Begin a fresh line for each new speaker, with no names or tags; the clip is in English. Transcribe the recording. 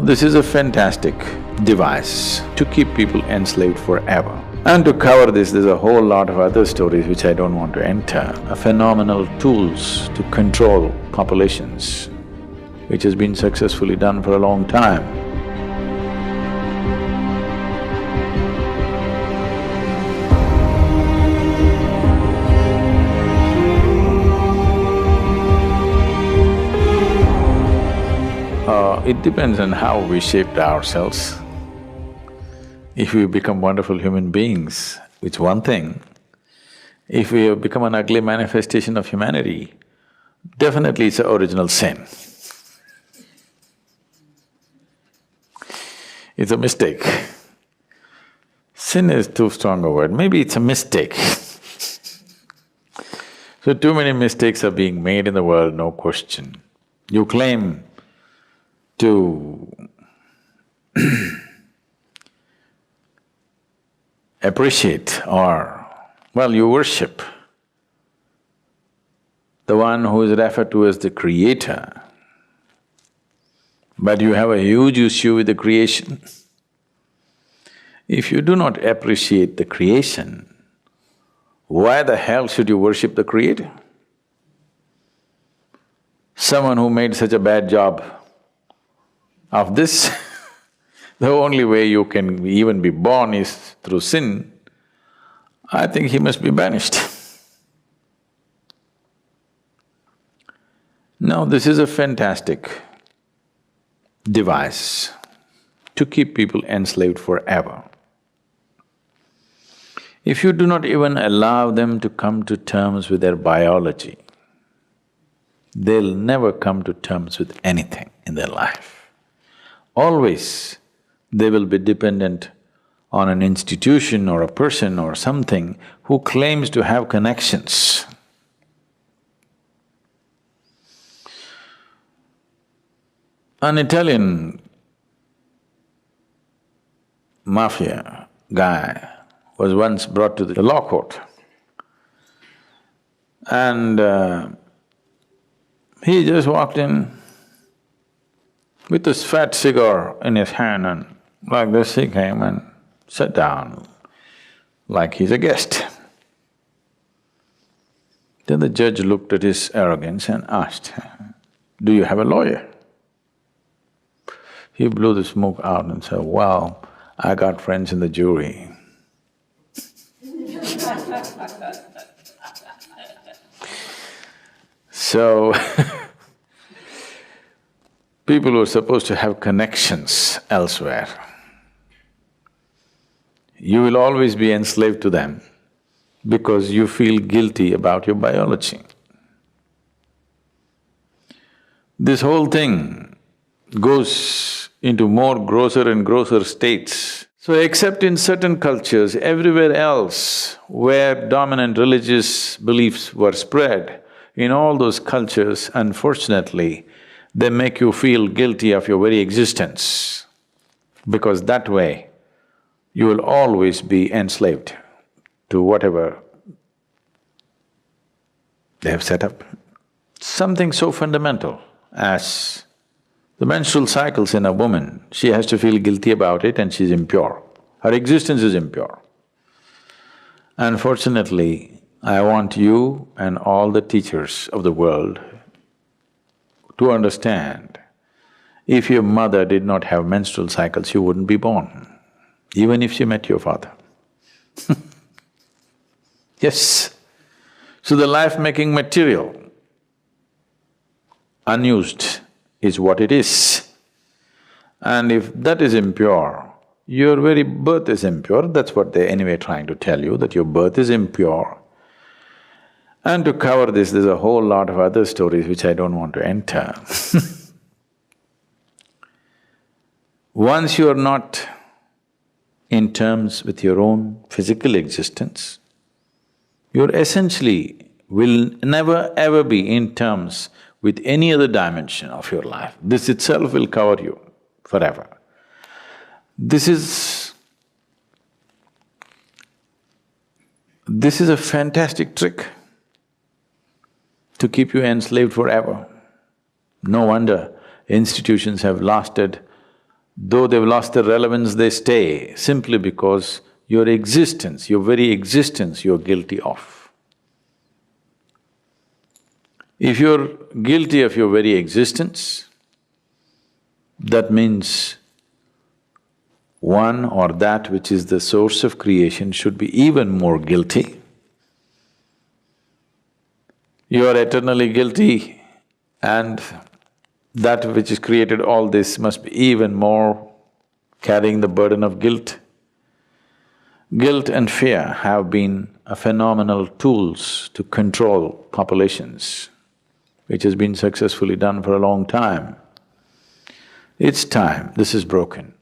This is a fantastic device to keep people enslaved forever. And to cover this, there's a whole lot of other stories which I don't want to enter. Phenomenal tools to control populations, which has been successfully done for a long time. It depends on how we shaped ourselves. If we become wonderful human beings, it's one thing. If we have become an ugly manifestation of humanity, definitely it's an original sin. It's a mistake. Sin is too strong a word, maybe it's a mistake. So too many mistakes are being made in the world, no question. You claim to appreciate or, well, you worship the one who is referred to as the creator, but you have a huge issue with the creation. If you do not appreciate the creation, why the hell should you worship the creator? Someone who made such a bad job of this, the only way you can even be born is through sin, I think he must be banished. Now, this is a fantastic device to keep people enslaved forever. If you do not even allow them to come to terms with their biology, they'll never come to terms with anything in their life. Always they will be dependent on an institution or a person or something who claims to have connections. An Italian mafia guy was once brought to the law court and he just walked in with this fat cigar in his hand and like this he came and sat down like he's a guest. Then the judge looked at his arrogance and asked, "Do you have a lawyer?" He blew the smoke out and said, "Well, I got friends in the jury." So people who are supposed to have connections elsewhere, you will always be enslaved to them because you feel guilty about your biology. This whole thing goes into more grosser and grosser states. So except in certain cultures, everywhere else where dominant religious beliefs were spread, in all those cultures, unfortunately, they make you feel guilty of your very existence, because that way you will always be enslaved to whatever they have set up. Something so fundamental as the menstrual cycles in a woman, she has to feel guilty about it and she's impure. Her existence is impure. Unfortunately, I want you and all the teachers of the world to understand, if your mother did not have menstrual cycles, you wouldn't be born, even if she met your father. Yes. So the life-making material, unused, is what it is. And if that is impure, your very birth is impure, that's what they're anyway trying to tell you, that your birth is impure. And to cover this, there's a whole lot of other stories which I don't want to enter. Once you are not in terms with your own physical existence, you essentially will never ever be in terms with any other dimension of your life. This itself will cover you forever. This is a fantastic trick to keep you enslaved forever. No wonder institutions have lasted Though they've lost their relevance, they stay simply because your existence, your very existence, you're guilty of. If you're guilty of your very existence, that means one or that which is the source of creation should be even more guilty. You are eternally guilty, and that which has created all this must be even more carrying the burden of guilt. Guilt and fear have been phenomenal tools to control populations, which has been successfully done for a long time. It's time this is broken.